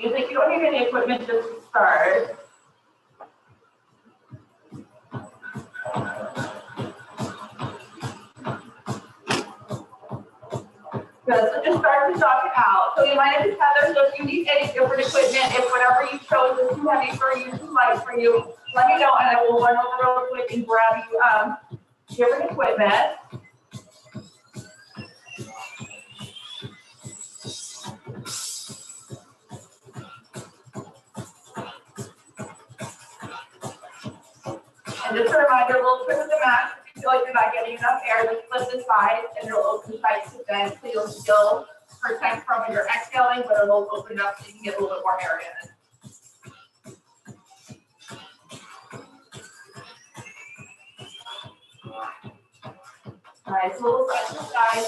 You think you don't need any equipment just to start. Good, so just start to knock it out. So you might have to tether, so if you need any different equipment, if whatever you chose is too heavy for you, too light for you, let me know and I will run over real quick and grab you different equipment. And just a reminder, a little twist of the mat. If you feel like you're not getting enough air, just flip the side and it'll open tight to bend, so you'll still protect from when you're exhaling, but it'll open up so you can get a little bit more air in. All right, so a little side to side.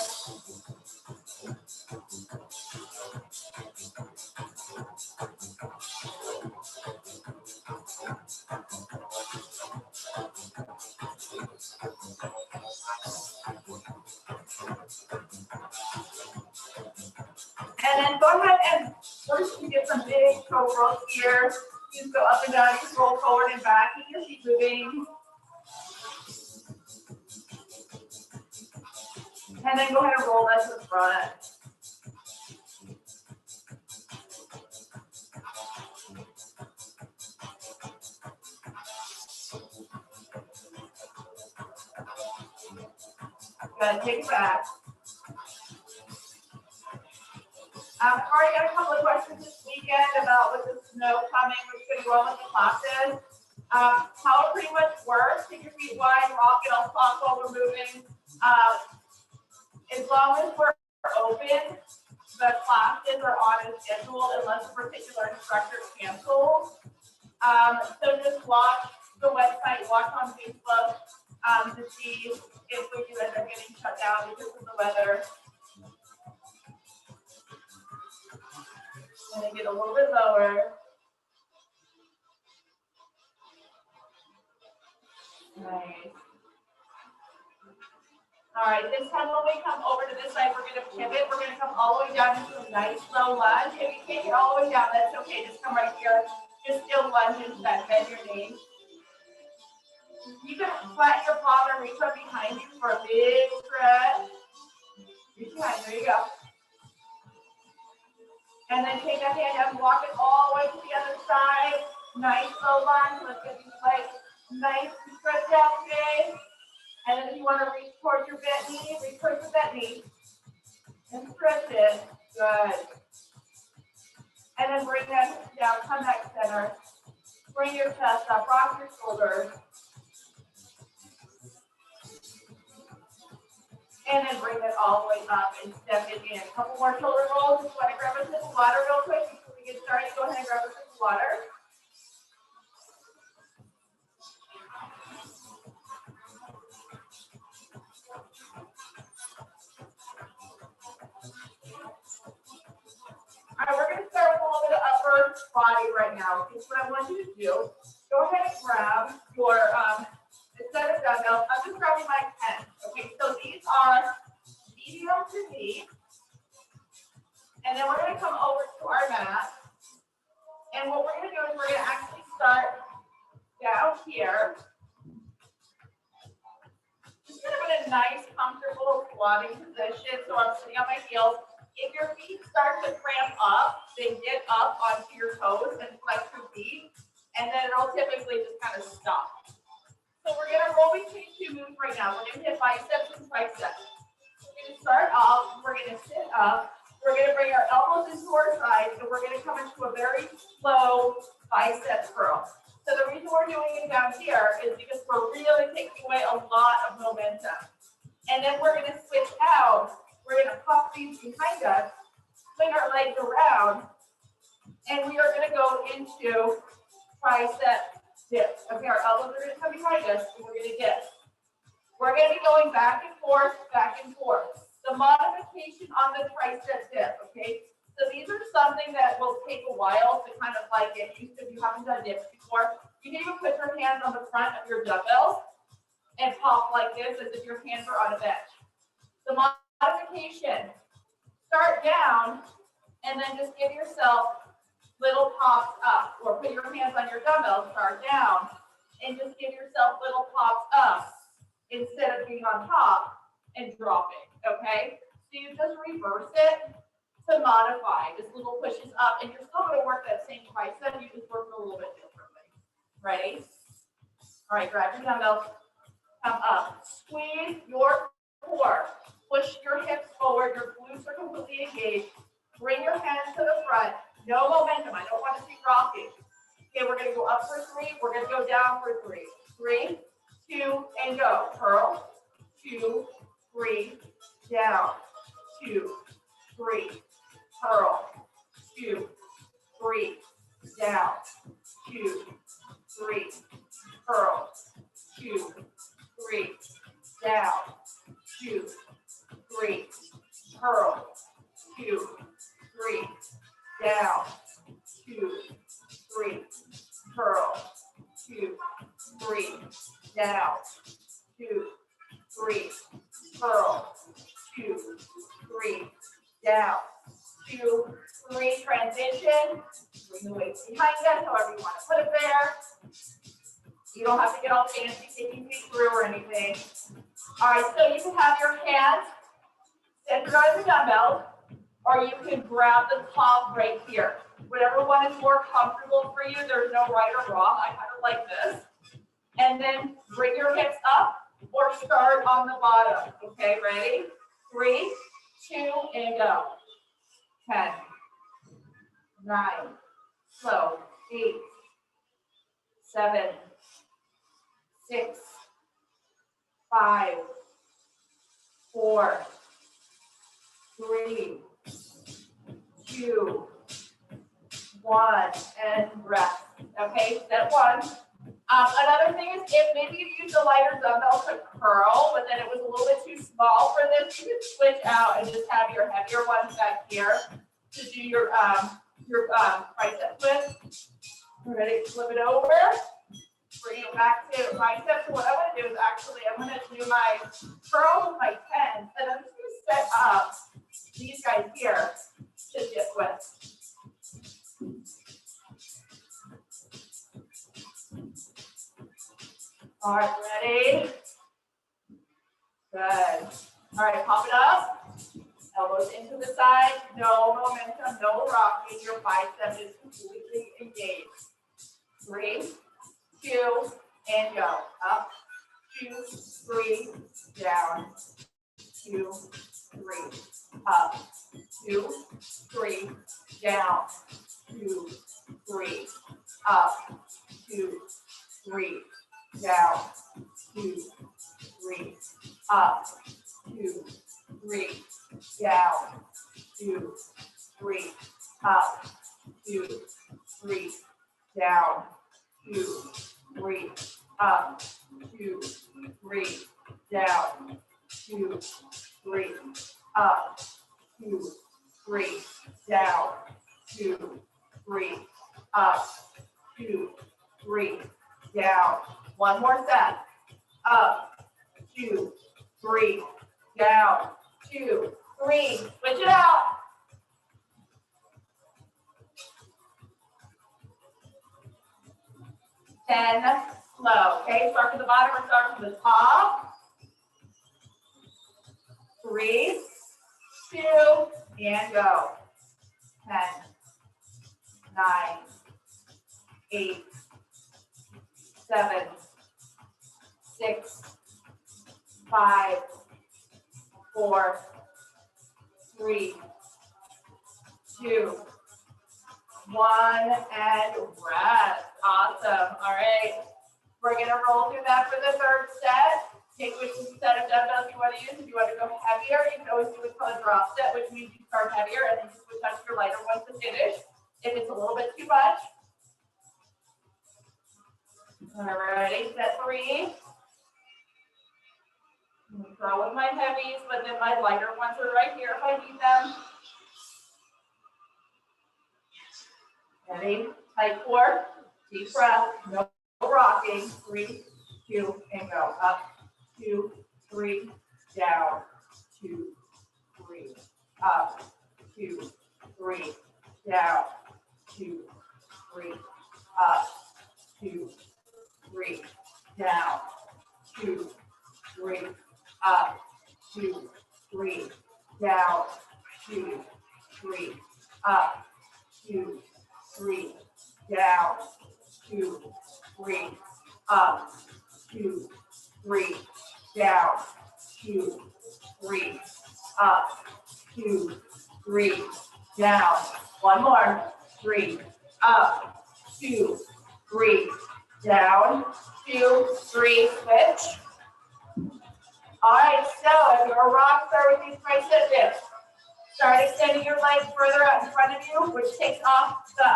And then go ahead and first you get some big toe rolls here. You just go up and down, you just roll forward and back, keep your feet moving. And then go ahead and roll that to the front. Good, take it back. I've already got a couple of questions this weekend about with the snow coming, what's going to go on with the classes. How it pretty much works, take your feet wide, rock it on clock while we're moving. As long as we're open, the classes are on as scheduled unless a particular instructor cancels. So just watch the website, watch on Facebook to see if we do end up getting shut down because of the weather. I'm going to get a little bit lower. Nice. All right, this time when we come over to this side, we're going to pivot. We're going to come all the way down into a nice low lunge. If you can't get all the way down, that's okay. Just come right here. Just still lunge into that, bend your knee. You can flatten your palm and reach up behind you for a big stretch. Reach behind, there you go. And then take that hand up, walk it all the way to the other side. Nice low lunge. Let's get these legs nice and stretched out today. And then if you want to reach towards your bent knee, reach towards your bent knee. And stretch it. Good. And then bring that down, come back center. Bring your chest up, rock your shoulders. And then bring it all the way up and step it in. A couple more shoulder rolls. Just want to grab a sip of water real quick before we get started. Go ahead and grab a sip of water. All right, we're going to start with a little bit of upper body right now. Okay, so what I want you to do, go ahead and grab your, instead of dumbbells, I'm just grabbing my pen. Okay, so these are medium to knee. And then we're going to come over to our mat. And what we're going to do is we're going to actually start down here. Just kind of in a nice, comfortable squatting position. So I'm sitting on my heels. If your feet start to cramp up, then get up onto your toes and flex your feet. And then it'll typically just kind of stop. So we're going to roll between two moves right now. We're going to hit biceps and triceps. We're going to start off. We're going to sit up. We're going to bring our elbows into our sides. And we're going to come into a very slow bicep curl. So the reason we're doing it down here is because we're really taking away a lot of momentum. And then we're going to switch out. We're going to pop these behind us, swing our legs around, and we are going to go into tricep dips. Okay, our elbows are going to come behind us, and we're going to dip. We're going to be going back and forth, back and forth. The modification on the tricep dip, okay? So these are something that will take a while to kind of like get used to if you haven't done dips before. You can even put your hands on the front of your dumbbells and pop like this as if your hands are on a bench. The modification, start down and then just give yourself little pops up, or put your hands on your dumbbells, start down, and just give yourself little pops up instead of being on top and dropping, okay? So you just reverse it to modify, just little pushes up, and you're still gonna work that same bicep, you just work it a little bit differently. Ready? All right, grab your dumbbells, come up, squeeze your core, push your hips forward, your glutes are completely engaged, bring your hands to the front, no momentum, I don't want to see rocking. Okay, we're gonna go up for 3, we're gonna go down for 3. 3, 2, and go. Curl, 2, 3, down, 2, 3, curl, 2, 3, down, 2, 3, curl, 2, 3, down, 2, 3, curl, 2, 3, down, 2, 3, curl, 2, 3, down, 2, 3, curl, 2, 3, down, 2, 3, transition, bring the weights behind us, however you want to put it there. You don't have to get all fancy, taking feet through or anything. All right, so you can have your hands centered on the dumbbell, or you can grab the top right here. Whatever one is more comfortable for you, there's no right or wrong. I kind of like this. And then bring your hips up or start on the bottom. Okay, ready? 3, 2, and go. 10, 9, slow, 8, 7, 6, 5, 4, 3, 2, 1, and rest. Okay, step 1. Another thing is, if maybe you use a lighter dumbbell to curl, but then it was a little bit too small for this, you can switch out and just have your heavier ones back here to do your tricep twist. Ready? Flip it over. Bring it back to biceps. So what I'm going to do is actually, I'm going to do my curl with my 10s, and I'm just going to set up these guys here to dip with. All right, ready? Good. All right, pop it up. Elbows into the side. No momentum, no rocking. Your bicep is completely engaged. 3, 2, and go. Up, 2, 3, down, 2, 3, up, 2, 3, down, 2, 3, up, 2, 3, down, 2, 3, up, 2, 3, down, 2, 3, up, 2, 3, down, 2, 3, up, 2, 3, down, 2, 3, up, 2, 3, down, 2, 3, up, 2, 3, down. One more set. Up, 2, 3, down, 2, 3. Switch it out. 10, slow. Okay, start from the bottom or start from the top. 3, 2, and go. 10, 9, 8, 7, 6, 5, 4, 3, 2, 1, and rest. Awesome. All right. We're going to roll through that for the third set. Take which set of dumbbells you want to use. If you want to go heavier, you can always do what's called a drop set, which means you start heavier and then you switch out to your lighter ones to finish. If it's a little bit too much. All right, set 3. Throw with my heavies, but then my lighter ones are right here if I need them. Ready? Tight core, deep breath, no rocking. 3, 2, and go. Up, 2, 3, down, 2, 3, up, 2, 3, down, 2, 3, up, 2, 3, down, 2, 3, up, 2, 3, down, 2, 3, up, 2, 3, down, 2, 3, up, 2, 3, down, 2, 3, up, 2, 3, down. One more. 3, up, 2, 3, down, 2, 3, switch. All right, so if you're a rock star with these triceps, start extending your legs further out in front of you, which takes off the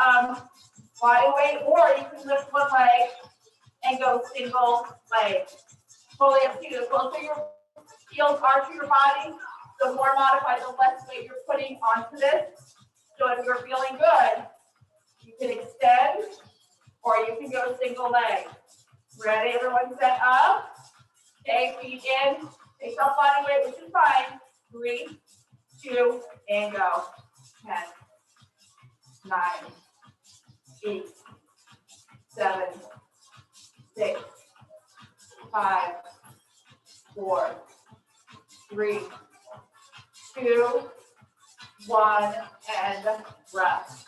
body weight, or you can lift one leg and go single leg. Fully up to you. The closer your heels are to your body, the more modified, the less weight you're putting onto this. So if you're feeling good, you can extend or you can go single leg. Ready? Everyone set up. Okay, feet in. Take off body weight, which is fine. 3, 2, and go. 10, 9, 8, 7, 6, 5, 4, 3, 2, 1, and rest.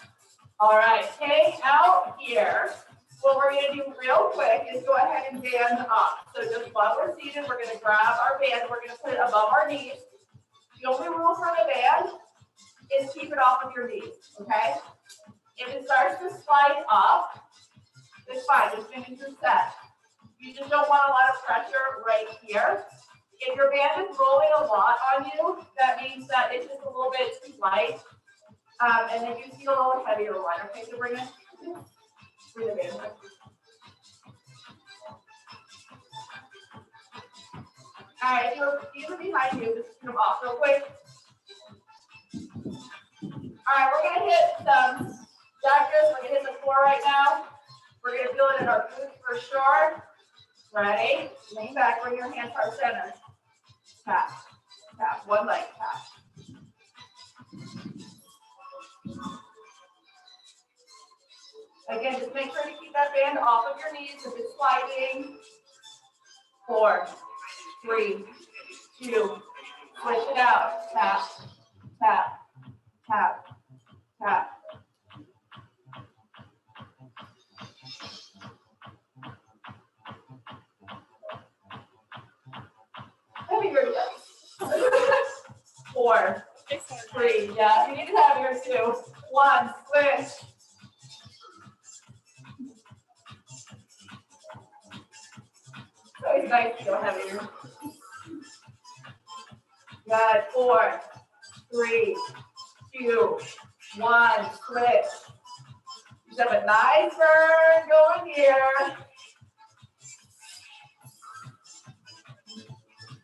All right, hang out here. What we're going to do real quick is go ahead and band up. So just while we're seated, we're going to grab our band. We're going to put it above our knees. The only rule for the band is keep it off of your knees, okay? If it starts to slide up, it's fine. Just finish your set. You just don't want a lot of pressure right here. If your band is rolling a lot on you, that means that it's just a little bit too light. And then you feel a little heavier one. Okay, so bring the band. All right, so these are behind you. Just put them off real quick. All right, we're gonna hit some judges. We're gonna hit the floor right now. We're gonna feel it in our glutes for sure. Ready? Lean back, bring your hands heart center. Tap, tap, one leg, tap. Again, just make sure to keep that band off of your knees if it's sliding. 4, 3, 2, switch it out. Tap, tap, tap, tap. Heavier, yes. 4, 3, yeah, you need to have yours too. 1, switch. It's always nice to go heavier. Good. 4, 3, 2, 1, switch. You have a nice burn going here.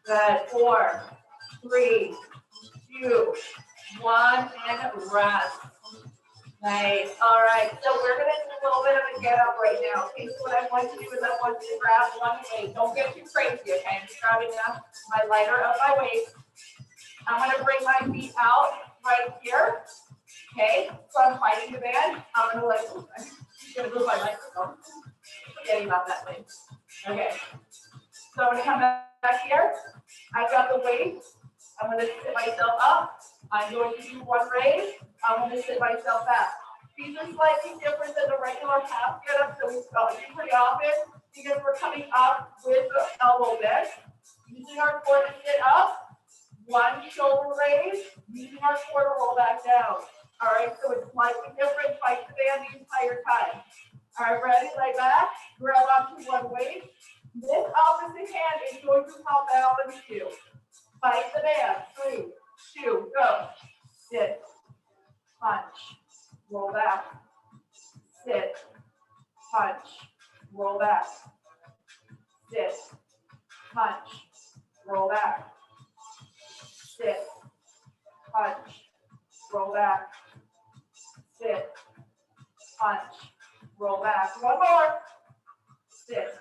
Good. 4, 3, 2, 1, and rest. Nice. All right. So we're going to do a little bit of a get up right now. Okay. So what I want to do is I want you to grab one weight. Don't get too crazy. Okay. I'm just grabbing my lighter of my waist. I'm going to bring my feet out right here. Okay. So I'm fighting the band. I'm going to move my microphone. Forgetting about that thing. Okay. So I'm going to come back here. I've got the weight. I'm going to sit myself up. I'm going to do one raise. I'm going to sit myself back. These are slightly different than the regular half get up that we do pretty often because we're coming up with the elbow bend. Using our core to sit up, one shoulder raise, using our core to roll back down. All right, so it's slightly different. Fight the band the entire time. All right, ready? Lay back, grab onto one weight. This opposite hand is going to help balance you. Fight the band. 3, 2, go. Sit, punch, roll back. Sit, punch, roll back. Sit, punch, roll back. Sit, punch, roll back. Sit, punch, roll back. One more. Sit,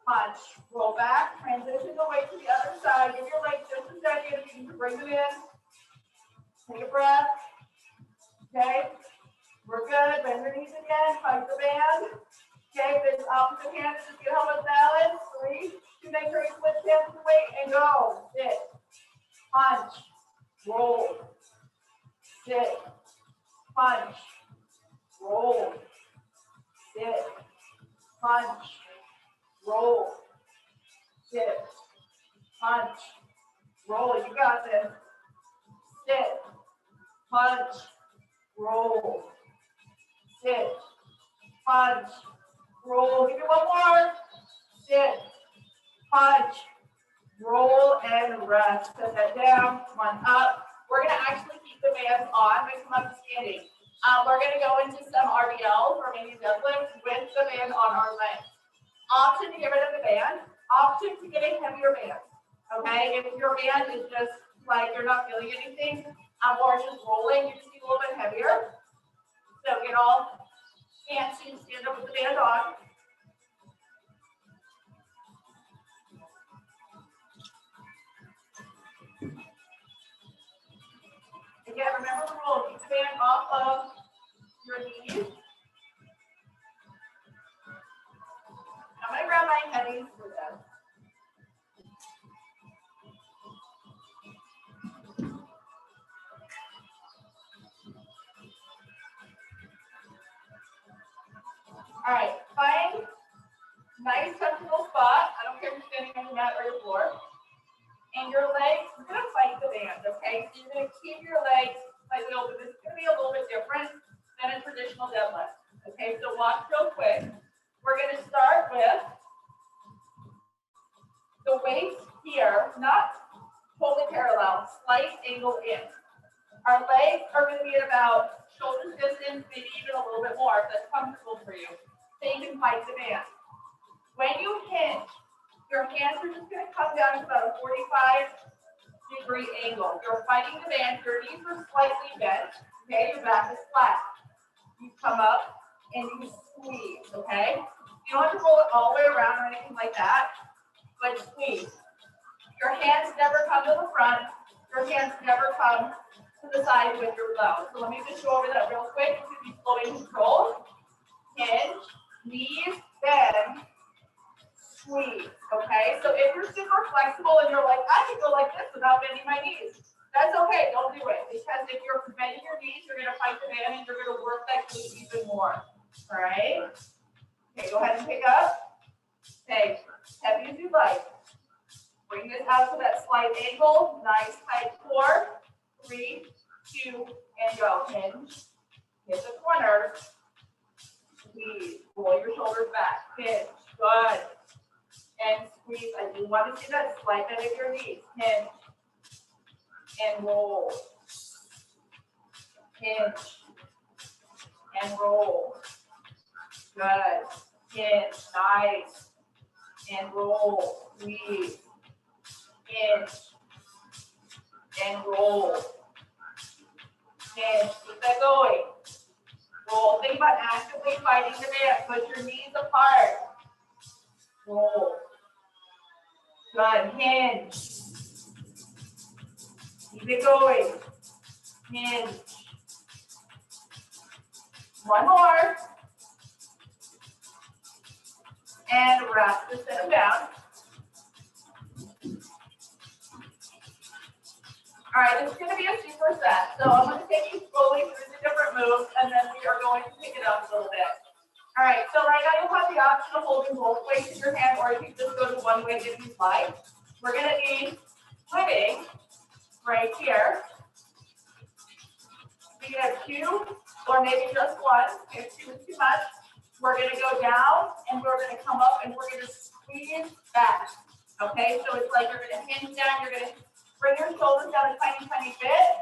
punch, roll back. Transition the weight to the other side. Give your legs just a second. You can bring them in. Take a breath. Okay. We're good. Bend your knees again. Hug the band. Okay, this opposite hand is just gonna help us balance. 3, 2, make sure you switch hands to the weight and go. Sit, punch, roll, sit, punch, roll, sit, punch, roll, sit, punch, roll. You got this. Sit, punch, roll, sit, punch, roll. Give me one more. Sit, punch, roll, and rest. Set that down. Come on up. We're going to actually keep the bands on. We come up to standing. We're going to go into some RDLs or maybe deadlifts with the band on our legs. Option to get rid of the band. Option to get a heavier band. Okay, if your band is just like you're not feeling anything, or just rolling, you just need a little bit heavier. So get all fancy and stand up with the band on. Again, remember the rule, keep the band off of your knees. I'm going to grab my heavies for this. All right, find nice comfortable spot. I don't care if you're standing on the mat or your floor. And your legs, we're going to fight the band, okay? So you're going to keep your legs slightly open. This is going to be a little bit different than a traditional deadlift. Okay, so watch real quick. We're going to start with the weights here, not totally parallel, slight angle in. Our legs are going to be at about shoulder distance, maybe even a little bit more if that's comfortable for you. So you can fight the band. When you hinge, your hands are just going to come down to about a 45-degree angle. You're fighting the band. Your knees are slightly bent. Okay, your back is flat. You come up and you squeeze. Okay, you don't have to roll it all the way around or anything like that, but squeeze. Your hands never come to the front. Your hands never come to the side with your blouse. So let me just go over that real quick. You can be slow and control. Hinge, knees, bend, squeeze. Okay, so if you're super flexible and you're like, I can go like this without bending my knees, that's okay. Don't do it, because if you're bending your knees, you're going to fight the band and you're going to work that glute even more. All right. Okay, go ahead and pick up. Okay, heavy as you like. Bring this out to that slight angle. Nice tight core. 3, 2, and go. Hinge. Hit the corner. Squeeze. Roll your shoulders back. Hinge. Good. And squeeze. I do want to see that slight bend of your knees. Hinge. And roll. Hinge. And roll. Good. Hinge. Nice. And roll. Squeeze. Hinge. And roll. Hinge. Keep that going. Roll. Think about actively fighting the band. Put your knees apart. Roll. Good. Hinge. Keep it going. Hinge. One more. And wrap the set down. All right, this is going to be a super set. So I'm going to take you slowly through the different moves, and then we are going to pick it up a little bit. All right, so right now you'll have the option of holding both weights in your hand, or you can just go to one weight if you'd like. We're going to be splitting right here. We can have 2 or maybe just 1. If 2 is too much, we're going to go down and we're going to come up and we're going to squeeze back. Okay, so it's like you're going to hinge down, you're going to bring your shoulders down a tiny, tiny bit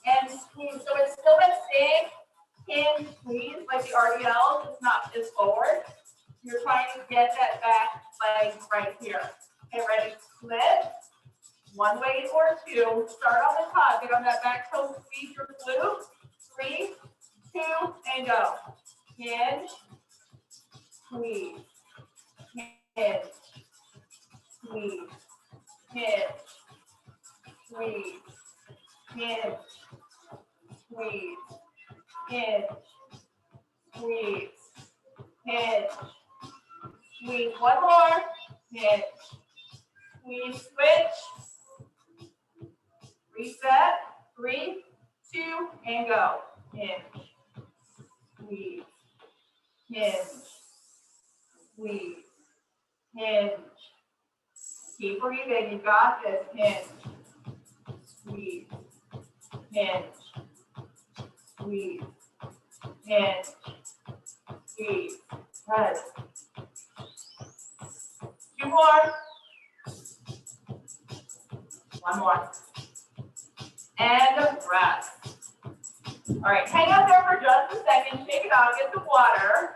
and squeeze. So it's still that same hinge squeeze like the RDL, it's not just forward. You're trying to get that back leg right here. Okay, ready? Split. One way or 2. Start on the top. Get on that back toe. Squeeze your glute. 3, 2, and go. Hinge. Squeeze. Hinge. Squeeze. Hinge. Squeeze. Hinge. Squeeze. Hinge. Squeeze. One more. Hinge. Squeeze, switch. Reset. 3, 2, and go. Hinge. Squeeze. Hinge. Squeeze. Hinge. Keep breathing. You got this. Hinge. Squeeze. Hinge. Squeeze. Hinge. Squeeze. Good. 2 more. 1 more. And rest. All right, hang out there for just a second. Shake it out. Get some water.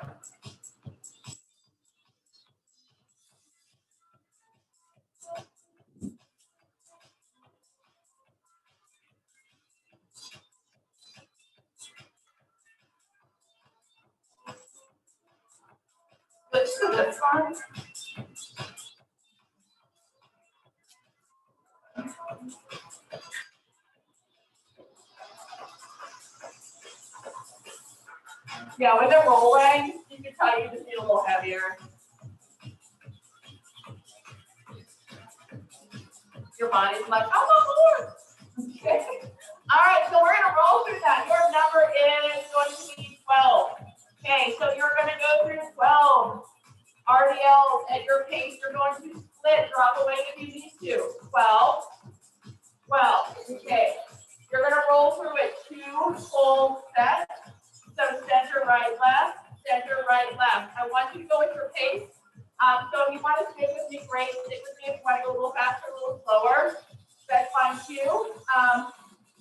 Switch to this one. Yeah, when they're rolling, you can tell you just need a little heavier. Your body's like, I'm on board. Okay. All right, so we're going to roll through that. Your number is going to be 12. Okay, so you're going to go through 12 RDLs at your pace. You're going to split, drop away if you need to. 12, 12. Okay, you're going to roll through it 2 full sets. So center, right, left, I want you to go with your pace. So if you want to stick with me, great. Stick with me if you want to go a little faster, a little slower. That's fine too.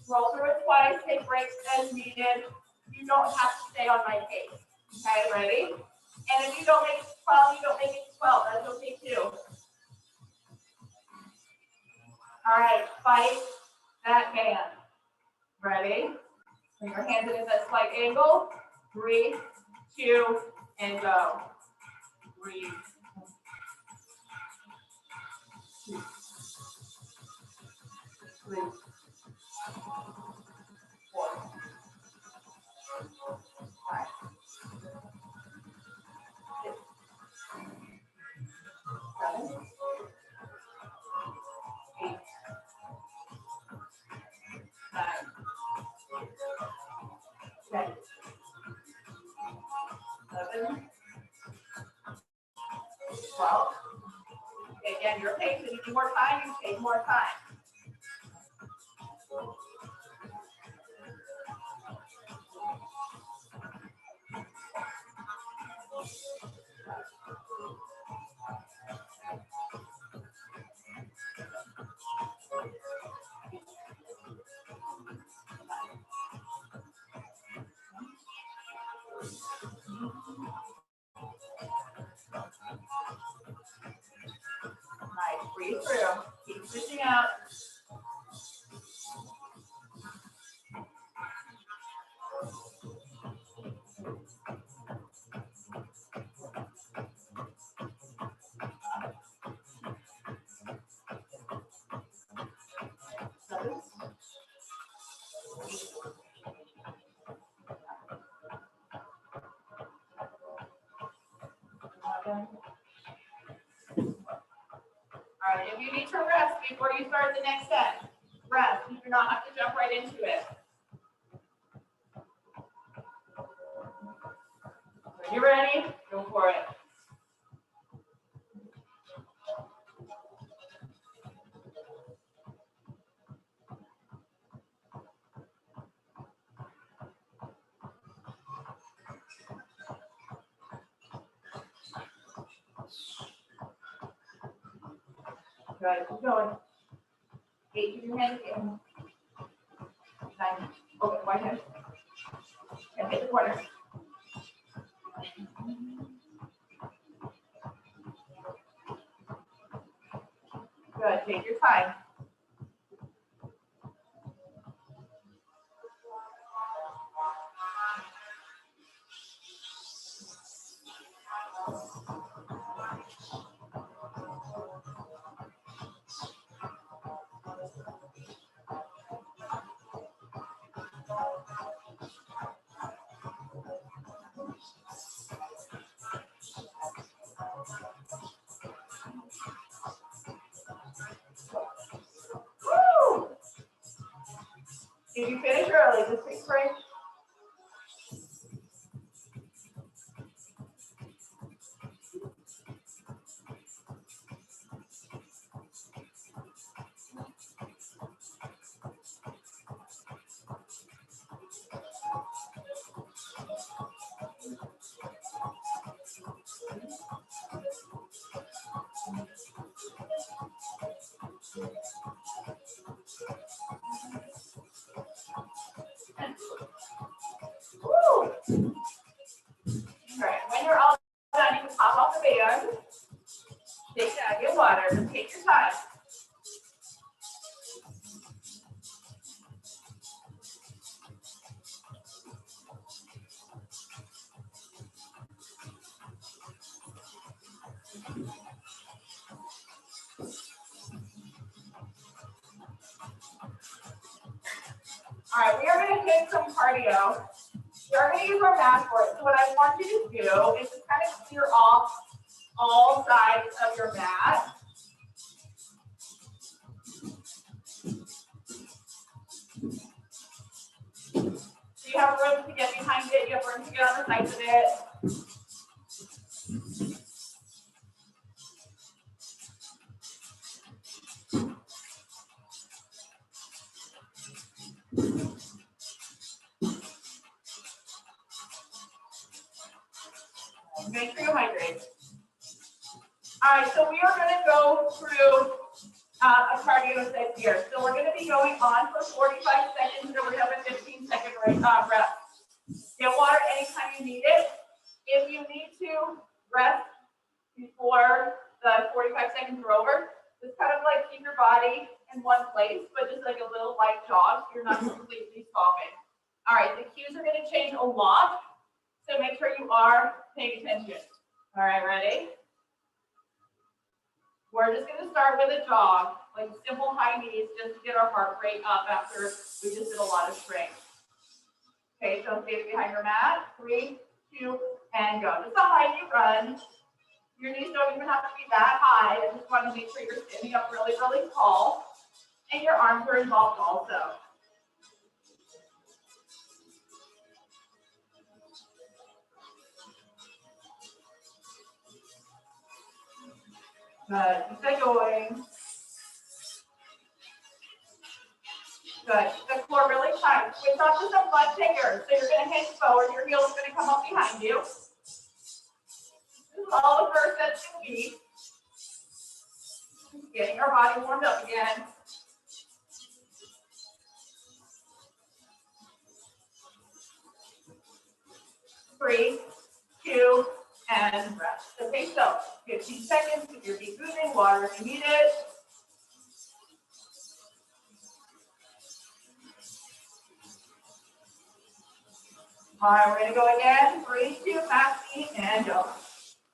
Roll through it twice, take breaks as needed. You don't have to stay on my pace. Okay, ready? And if you don't make it 12, you don't make it 12. That's okay too. All right, fight that band. Ready? Bring your hands in that slight angle. 3, 2, and go. Breathe. 2, 3, 4, 5, 6, 7, 8, 9, 10, 11, 12. Again, your pace. If you need more time, you take more time. Nice. Breathe through. Keep switching out. All right, if you need to rest before you start the next set, rest. You do not have to jump right into it. When you're ready, go for it. Good, keep going. 8, keep your hands in. 9, open wide hand. And hit the corner. Good, take your time. If you finish early, just take a break. Woo! All right, when you're all done, you can pop off the band. Get water, just take your time. All right, we are going to hit some cardio. We are going to use our mat for it. So what I want you to do is just kind of clear off all sides of your mat. So you have room to get behind it. You have room to get on the sides of it. Make sure you hydrate. All right, so we are going to go through a cardio set here. So we're going to be going on for 45 seconds, and we're going to have a 15-second rest. Get water anytime you need it. If you need to rest before the 45 seconds are over, just kind of like keep your body in one place, but just like a little light jog. You're not completely stopping. All right, the cues are going to change a lot, so make sure you are paying attention. All right, ready? We're just going to start with a jog, like simple high knees, just to get our heart rate up after we just did a lot of strength. Okay, so stay behind your mat. 3, 2, and go. Just a high knee run. Your knees don't even have to be that high. I just want to make sure you're standing up really, really tall. And your arms are involved also. Good. Keep that going. Good. The core really tight. Switch off to some butt kickers. So you're going to hinge forward. Your heel is going to come up behind you. This is all the first sets can be. Getting our body warmed up again. Three, 2, and rest. Okay, so 15 seconds. If you're deep moving, water if you need it. All right, we're going to go again. 3, 2, fast feet, and go.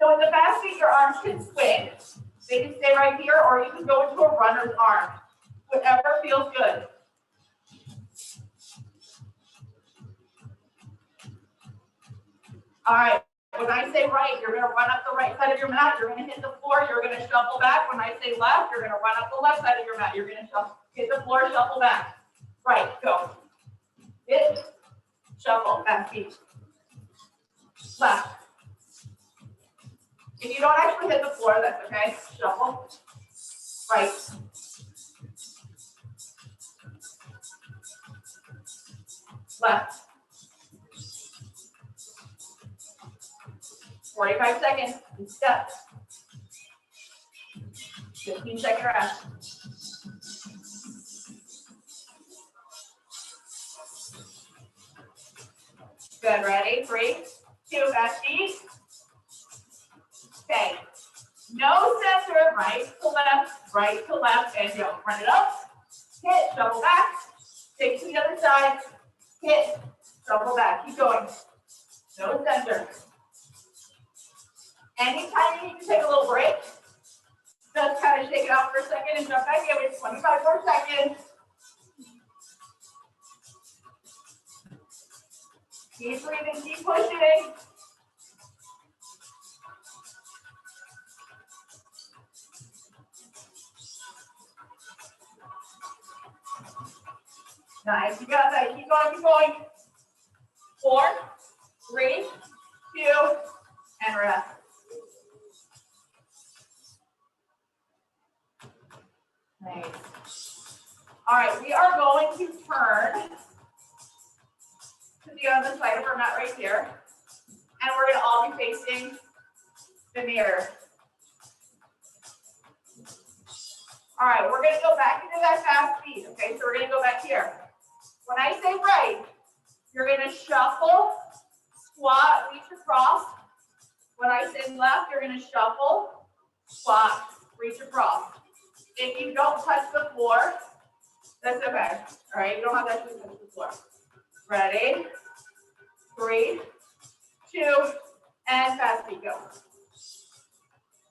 So with the fast feet, your arms can swing. They can stay right here, or you can go into a runner's arm. Whatever feels good. All right, when I say right, you're going to run up the right side of your mat. You're going to hit the floor. You're going to shuffle back. When I say left, you're going to run up the left side of your mat. You're going to hit the floor, shuffle back. Right, go. Hit, shuffle, back feet. Left. If you don't actually hit the floor, that's okay. Shuffle. Right. Left. 45 seconds. Step. 15-second rest. Good. Ready? 3, 2, fast feet. Okay. No center, right to left, and go. Run it up. Hit, shuffle back. Take to the other side. Hit, shuffle back. Keep going. No center. Anytime you need to take a little break, just kind of shake it out for a second and jump back in. We have 25 more seconds. Keep breathing, keep pushing. Nice. You got that. Keep going, keep going. 4, 3, 2, and rest. Nice. All right, we are going to turn to the other side of our mat right here. And we're going to all be facing the mirror. All right, we're going to go back into that fast speed. Okay, so we're going to go back here. When I say right, you're going to shuffle, squat, reach across. When I say left, you're going to shuffle, squat, reach across. If you don't touch the floor, that's okay. All right, you don't have to actually touch the floor. Ready? 3, 2, and fast speed, go.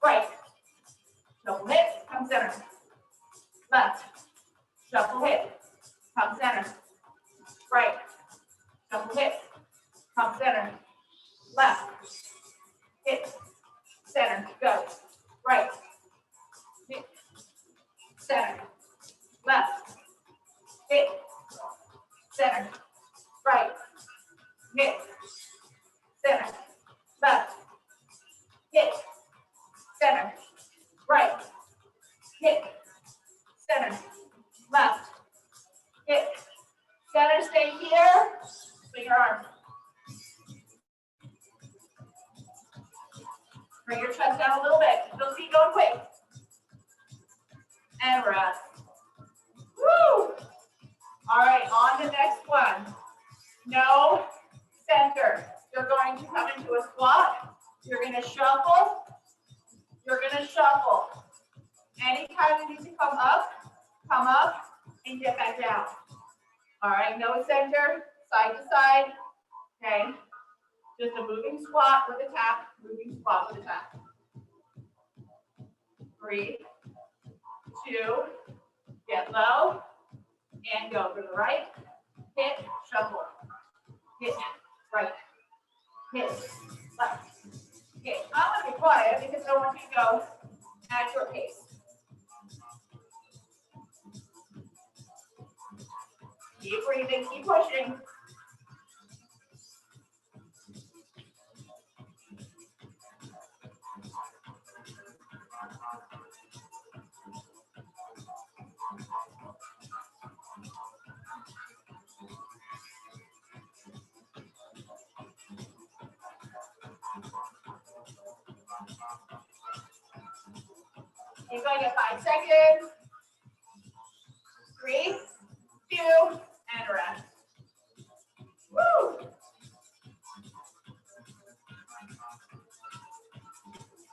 Right. Shuffle hip, come center. Left. Shuffle hip, come center. Right. Shuffle hip, come center. Left. Hip, center, go. Right. Hip, center. Left. Hip, center. Right. Hip, center. Left. Hip, center. Right. Hip, center. Left. Hip, center. Stay here. Swing your arms. Bring your chest down a little bit. Those feet going quick. And rest. Woo! All right, on the next one. No center. You're going to come into a squat. You're going to shuffle. You're going to shuffle. Anytime you need to come up, and get back down. All right, no center, side to side. Okay, just a moving squat with a tap, moving squat with a tap. 3, 2, get low, and go to the right. Hit, shuffle. Hit, right. Hit, left. Okay, I'm going to be quiet because I want you to go at your pace. Keep breathing, keep pushing. Keep going at 5 seconds. 3, 2, and rest. Woo!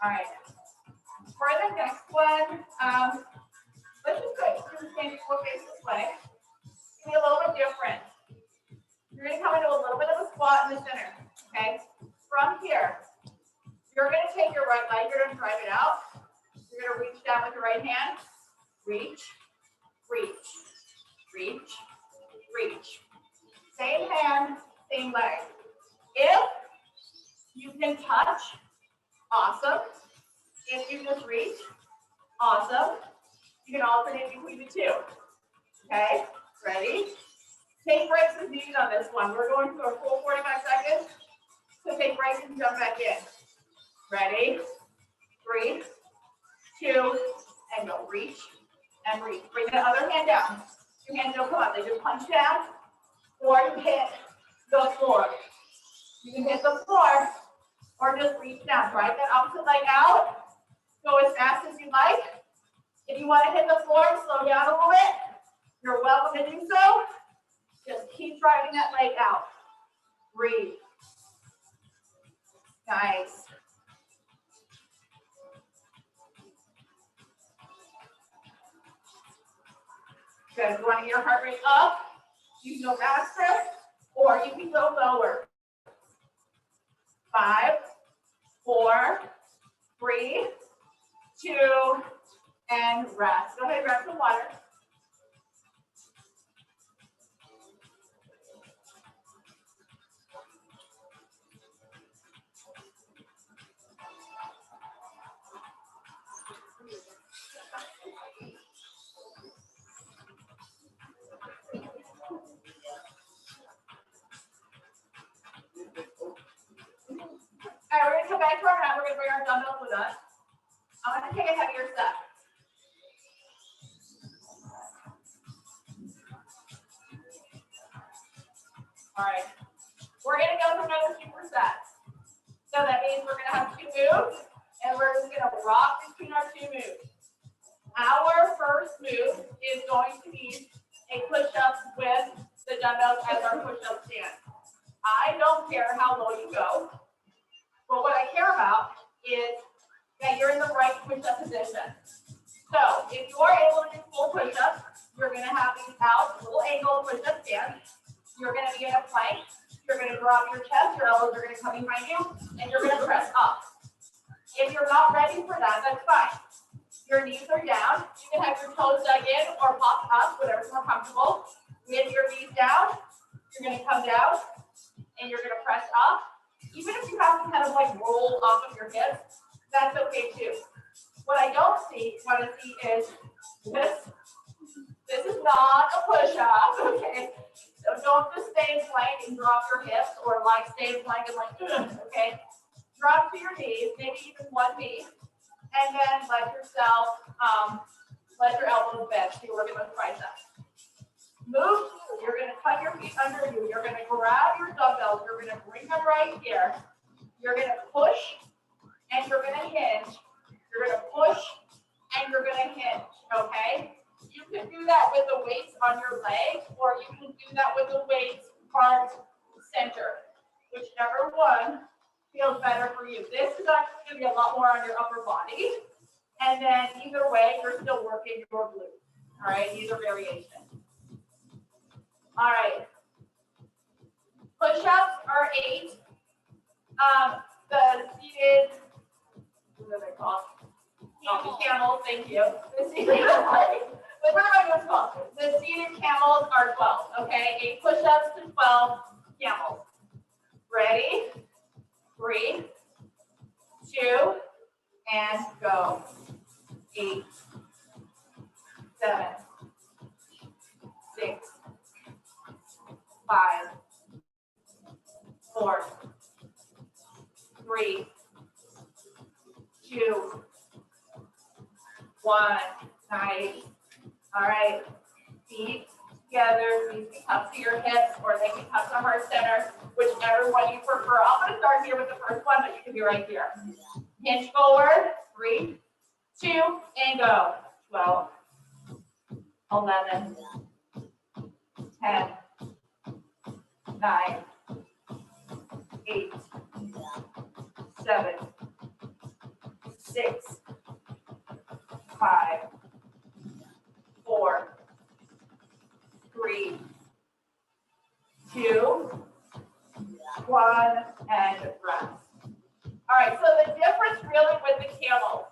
All right. For the next one, let's just go to the same four face this way. It's gonna be a little bit different. You're gonna come into a little bit of a squat in the center. Okay. From here, you're gonna take your right leg. You're gonna drive it out. You're gonna reach down with your right hand. Reach, reach, reach, reach. Same hand, same leg. If you can touch, awesome. If you just reach, awesome. You can alternate between the two. Okay, ready? Take breaks as needed on this one. We're going to a full 45 seconds. So take breaks and jump back in. Ready? 3, 2, and go. Reach and reach. Bring the other hand down. Your hands don't come up. They just punch down, or you hit the floor. You can hit the floor or just reach down. Drive that opposite leg out. Go as fast as you like. If you want to hit the floor and slow down a little bit, you're welcome to do so. Just keep driving that leg out. Breathe. Nice. Good. You want to get your heart rate up? You can go faster, or you can go lower. 5, 4, 3, 2, and rest. Go ahead, grab some water. come back to our mat. We're going to bring our dumbbells with us. I'm going to take a heavier step. All right. We're going to go through another superset. So that means we're going to have 2 moves, and we're just going to rock between our 2 moves. Our first move is going to be a push-up with the dumbbells as our push-up stand. I don't care how low you go, but what I care about is that you're in the right push-up position. So if you are able to do full push-ups, you're going to have these out, little angle push-up stand. You're going to be in a plank. You're going to drop your chest, your elbows are going to come behind you, and you're going to press up. If you're not ready for that, that's fine. Your knees are down. You can have your toes dug in or pop up, whatever's more comfortable. With your knees down, you're going to come down, and you're going to press up. Even if you have to kind of like roll off of your hips, that's okay too. What I don't want to see is this. This is not a push-up, okay? So don't just stay in plank and drop your hips or like stay in plank and like, okay? Drop to your knees, maybe even one knee, and then let yourself, let your elbows bend. So you're working with triceps. Move, you're going to tuck your feet under you. You're going to grab your dumbbells. You're going to bring them right here. You're going to push, and you're going to hinge. You're going to push, and you're going to hinge, okay? You can do that with the weights on your legs, or you can do that with the weights front center. Whichever one feels better for you. This is actually going to be a lot more on your upper body. And then either way, you're still working your glutes. All right, these are variations. All right. Push-ups are 8. The seated, what are they called? Camels, thank you. The seated, what am I going to call? The seated camels are 12, okay? 8 push-ups to 12 camels. Ready? 3, 2, and go. 8, 7, 6, 5, 4, 3, 2, 1. Nice. All right. Feet together. These can come to your hips or they can come to heart center, whichever one you prefer. I'm going to start here with the first one, but you can be right here. Hinge forward. 3, 2, and go. 12, 11, 10, 9, 8, 7, 6, 5, 4, 3, 2, 1, and rest. All right, so the difference really with the camel,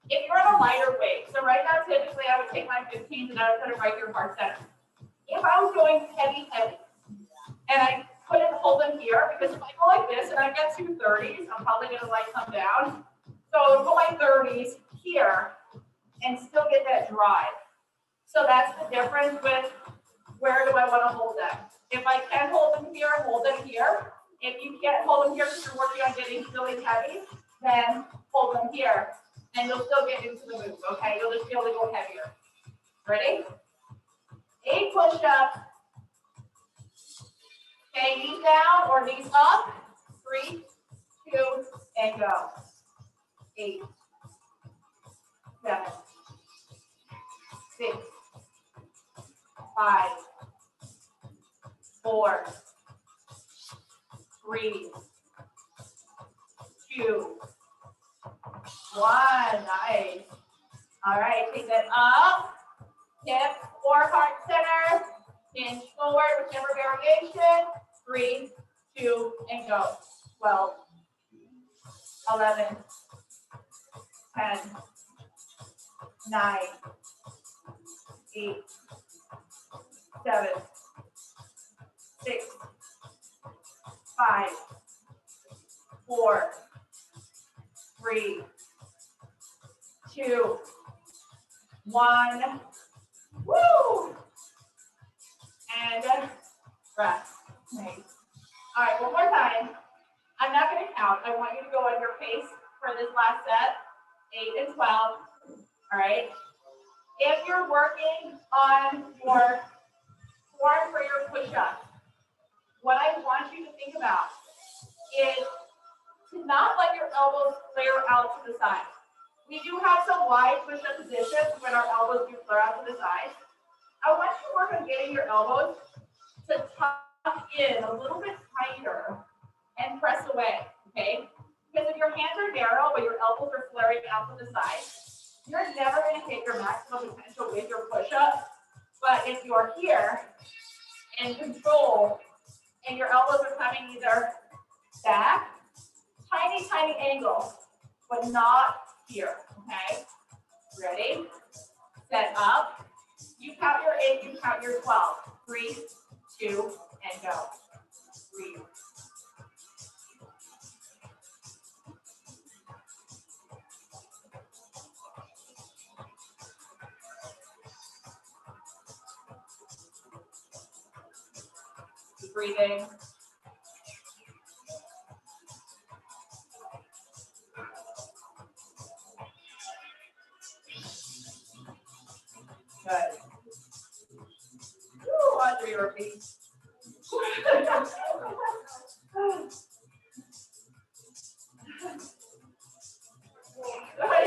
if you're on a lighter weight, so right now typically I would take my 15s and I would put it right here heart center. If I was going heavy, and I couldn't hold them here, because if I go like this and I've got 2 30s, I'm probably gonna like come down. So I'll put my 30s here and still get that drive. So that's the difference with where do I want to hold them. If I can hold them here, hold them here. If you can't hold them here because you're working on getting really heavy, then hold them here. And you'll still get into the move, okay? You'll just be able to go heavier. Ready? 8 push-ups. Okay, knees down or knees up. 3, 2, and go. 8, 7, 6, 5, 4, 3, 2, 1. Nice. All right, take that up. Hip or heart center. Hinge forward, whichever variation. 3, 2, and go. 12, 11, 10, 9, 8, 7, 6, 5, 4, 3, 2, 1. Woo! And rest. Nice. All right, one more time. I'm not going to count. I want you to go on your pace for this last set, 8 and 12. All right. If you're working on your form for your push-up, what I want you to think about is to not let your elbows flare out to the side. We do have some wide push-up positions when our elbows do flare out to the side. I want you to work on getting your elbows to tuck in a little bit tighter and press away, okay? Because if your hands are narrow but your elbows are flaring out to the side, you're never going to hit your maximum potential with your push-up. But if you are here in control and your elbows are coming either back, tiny, tiny angle, but not here, okay? Ready? Set up. You count your 8, you count your 12. 3, 2, and go. 3. Keep breathing. Good. Ooh, under your feet.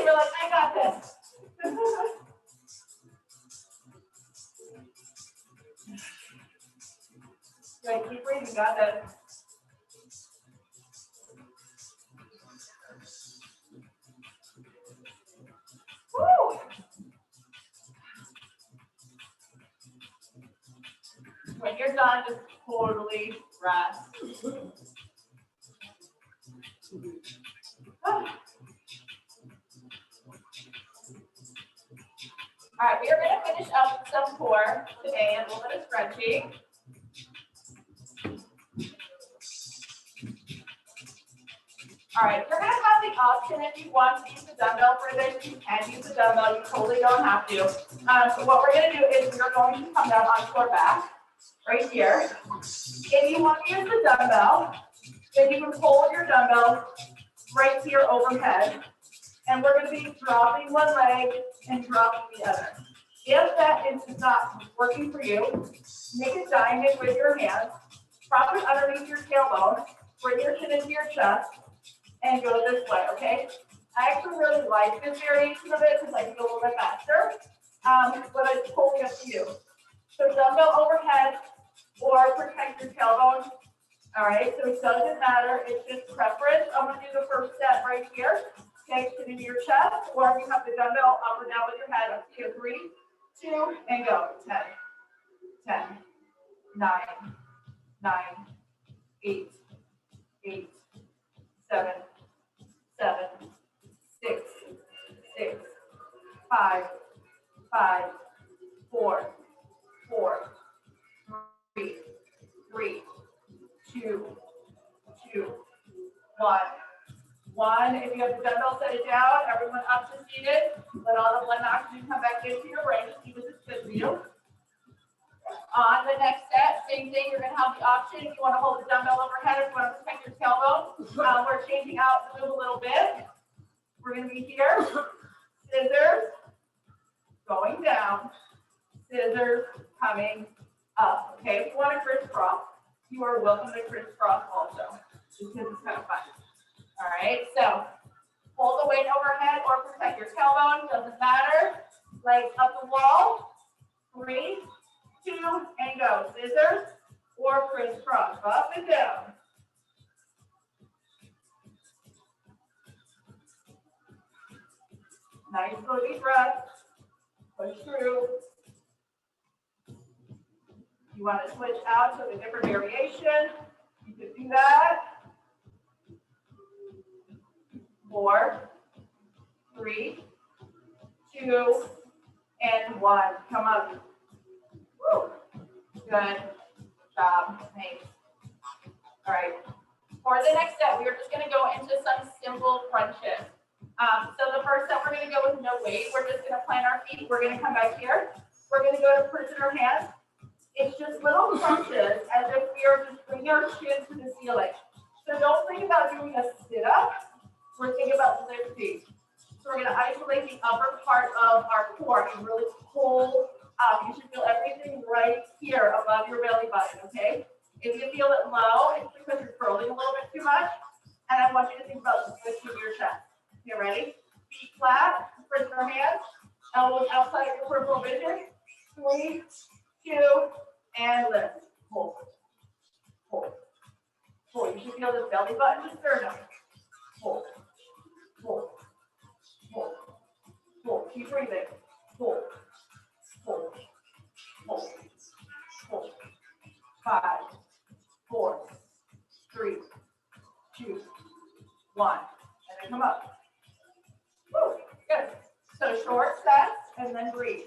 You're like, I got this. Good, keep breathing, got this. Woo! When you're done, just totally rest. All right, we are going to finish up some core today and a little bit of stretching. All right, you're going to have the option if you want to use the dumbbell for this. You can use the dumbbell. You totally don't have to. So what we're going to do is we're going to come down onto our back right here. If you want to use the dumbbell, then you can hold your dumbbell right here overhead. And we're going to be dropping one leg and dropping the other. If that is not working for you, make a diamond with your hands, prop it underneath your tailbone, bring your chin into your chest, and go this way, okay? I actually really like this variation of it because I can go a little bit faster, but it's totally up to you. So dumbbell overhead or protect your tailbone. All right, so it doesn't matter, it's just preference. I'm going to do the first set right here. Okay, chin into your chest, or if you have the dumbbell up or down with your head, up to 3, 2, and go. 10, 10, 9, 9, 8, 8, 7, 7, 6, 6, 5, 5, 4, 4, 3, 3, 2, 2, 1. 1. If you have the dumbbell, set it down. Everyone up to seated. Let all the blood and oxygen come back into your brain. See what this is good for you. On the next set, same thing. You're going to have the option if you want to hold the dumbbell overhead, if you want to protect your tailbone. We're changing out the move a little bit. We're going to be here. Scissors going down. Scissors coming up. Okay. If you want to crisscross, you are welcome to crisscross also. Because it's kind of fun. All right, so hold the weight overhead or protect your tailbone, doesn't matter. Legs up the wall. 3, 2, and go. Scissors or crisscross, up and down. Nice, slow, deep breath. Push through. You want to switch out to a different variation, you can do that. 4, 3, 2, and 1. Come up. Woo. Good job. Thanks. All right. For the next set, we are just going to go into some simple crunches. So the first set, we're going to go with no weight. We're just going to plant our feet. We're going to come back here. We're going to go to prisoner hands. It's just little crunches as if we are just bringing our chin to the ceiling. So don't think about doing a sit up. We're thinking about lifting. So we're going to isolate the upper part of our core and really pull up. You should feel everything right here above your belly button, okay? If you feel it low, it's because you're curling a little bit too much. And I want you to think about lifting your chest. Okay, ready? Feet flat, press your hands, elbows outside of your peripheral vision. 3, 2, and lift. Hold. Hold. Hold. You should feel the belly button to sternum. Hold. Hold. Hold. Hold. Keep breathing. Hold. Hold. Hold. Hold. 5, 4, 3, 2, 1. And then come up. Woo. Good. So short sets and then breathe.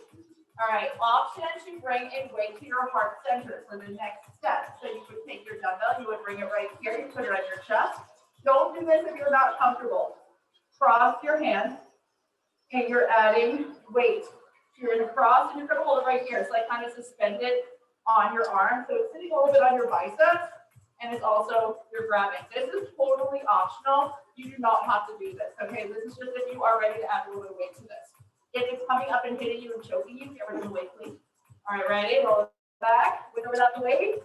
All right. Option to bring a weight to your heart center for the next step. So you would take your dumbbell, you would bring it right here, you put it on your chest. Don't do this if you're not comfortable. Cross your hands and you're adding weight. You're going to cross and you're going to hold it right here. It's like kind of suspended on your arm. So it's sitting a little bit on your biceps and it's also you're grabbing. This is totally optional. You do not have to do this. Okay, this is just if you are ready to add a little bit of weight to this. If it's coming up and hitting you and choking you, get rid of the weight, please. All right, ready? Roll it back with or without the weight.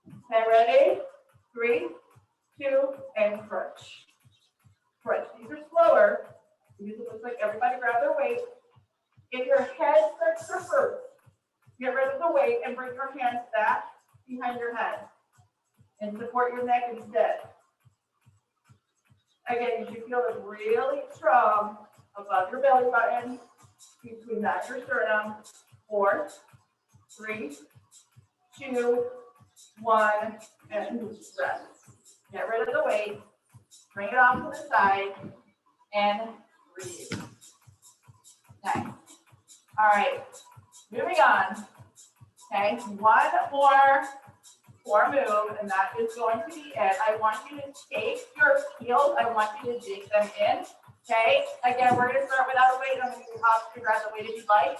Okay, ready? 3, 2, and crunch. Crunch. These are slower because it looks like everybody grab their weight. If your head starts to hurt, get rid of the weight and bring your hands back behind your head and support your neck instead. Again, you should feel it really strong above your belly button, between that and your sternum. 4, 3, 2, 1, and rest. Get rid of the weight, bring it off to the side, and breathe. Nice. All right, moving on. Okay, one more core move, and that is going to be it. I want you to take your heels, I want you to dig them in. Okay, again, we're going to start without a weight. I'm going to give you an option to grab the weight if you'd like.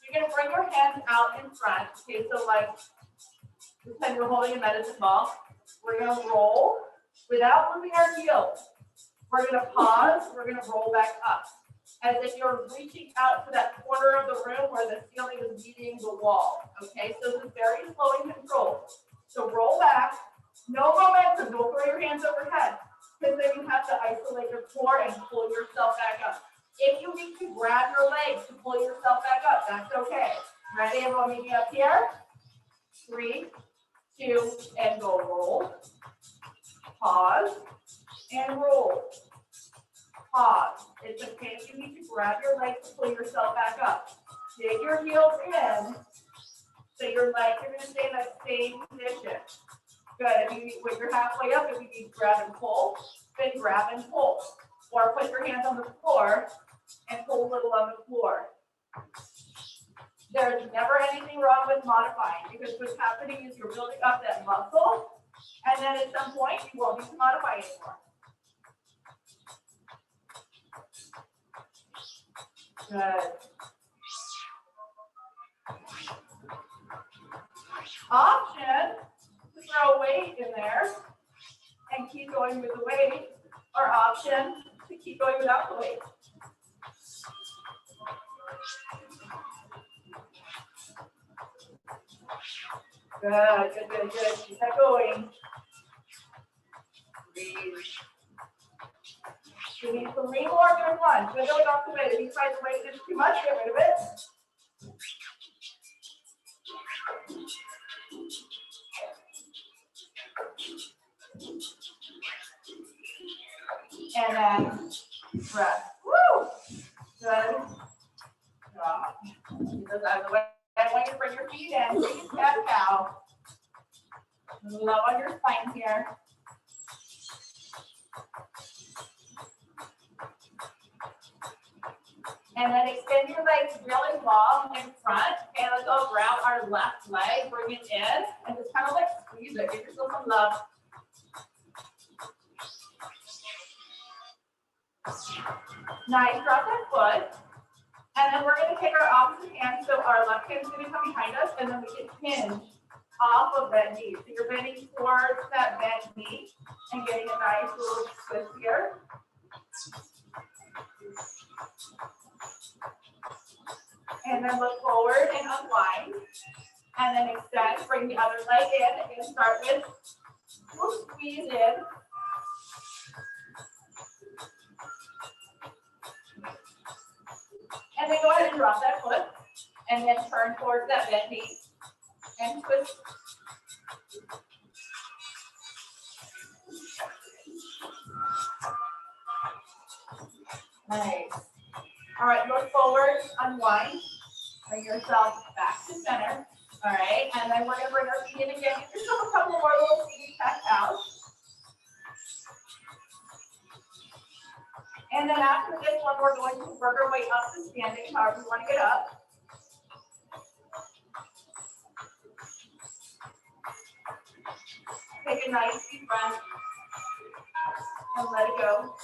You're going to bring your hands out in front. Okay, so like pretend you're holding a medicine ball. We're going to roll without moving our heels. We're going to pause. We're going to roll back up as if you're reaching out to that corner of the room where the ceiling is meeting the wall. Okay, so this is very slow and controlled. So roll back. No momentum. Don't throw your hands overhead, because then you have to isolate your core and pull yourself back up. If you need to grab your legs to pull yourself back up, that's okay. Ready? Everyone meet me up here. 3, 2, and go. Roll. Pause. And roll. Pause. It's okay if you need to grab your legs to pull yourself back up. Dig your heels in. So your legs are going to stay in that same position. Good. If you need, when you're halfway up, if you need to grab and pull, then grab and pull. Or put your hands on the floor and pull a little on the floor. There's never anything wrong with modifying, because what's happening is you're building up that muscle, and then at some point you won't need to modify anymore. Good. Option to throw weight in there and keep going with the weight, or option to keep going without the weight. Good, good, good, good. Keep that going. Breathe. You need 3 more than 1. So going off the weight. If you find the weight is too much, get rid of it. And then rest. Woo! Good job. Keep those out of the way. I want you to bring your feet in. Big cat cow. Love on your spine here. And then extend your legs really long in front. And let's go grab our left leg, bring it in, and just kind of like squeeze it. Give yourself some love. Nice, drop that foot. And then we're going to take our opposite hand. So our left hand is going to come behind us, and then we can hinge off of that knee. So you're bending towards that bent knee. And getting a nice little twist here. And then look forward and unwind. And then extend, bring the other leg in. And start with, we'll squeeze in. And then go ahead and drop that foot. And then turn towards that bent knee. And twist. Nice. All right, look forward, unwind. Bring yourself back to center. All right, and then we're going to bring our feet in again. Give yourself a couple more little feet back out. And then after this one, we're going to work our way up to standing, however you want to get up. Take a nice deep breath and let it go.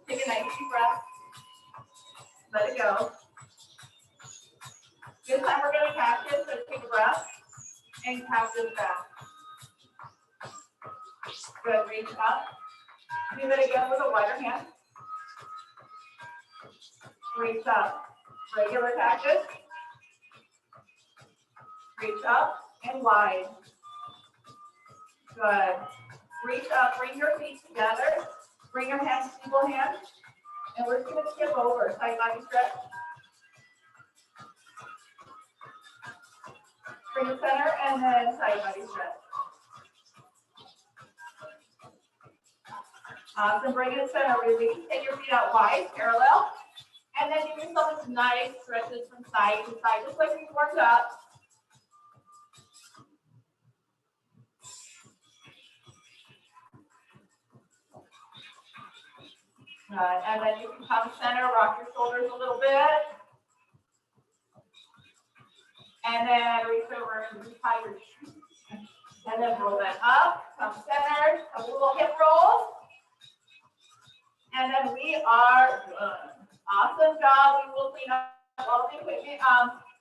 Take a nice deep breath. Let it go. This time we're going to catch it, so take a breath and catch this back. Good, reach up. Do that again with a wider hand. Reach up. Regular catches. Reach up and wide. Good. Reach up, bring your feet together. Bring your hands to equal hands. And we're just going to skip over. Side body stretch. Bring the center and then side body stretch. Awesome. Bring it to center. Release. Take your feet out wide, parallel. And then give yourself some nice stretches from side to side, just like we warmed up. Good. And then you can come center, rock your shoulders a little bit. And then reach over and tie your shoes. And then roll that up. Come center. A little hip roll. And then we are good. Awesome job. We will clean up all the equipment.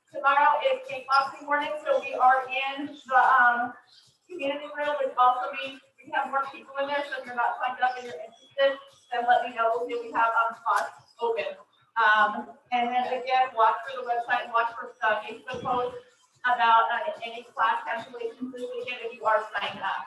Tomorrow is kickboxing morning, so we are in the community room, which also means we have more people in there. So if you're not signed up and you're interested, then let me know. We have spots open. And then again, watch for the website, watch for Facebook posts about any class cancellations this weekend if you are signed up.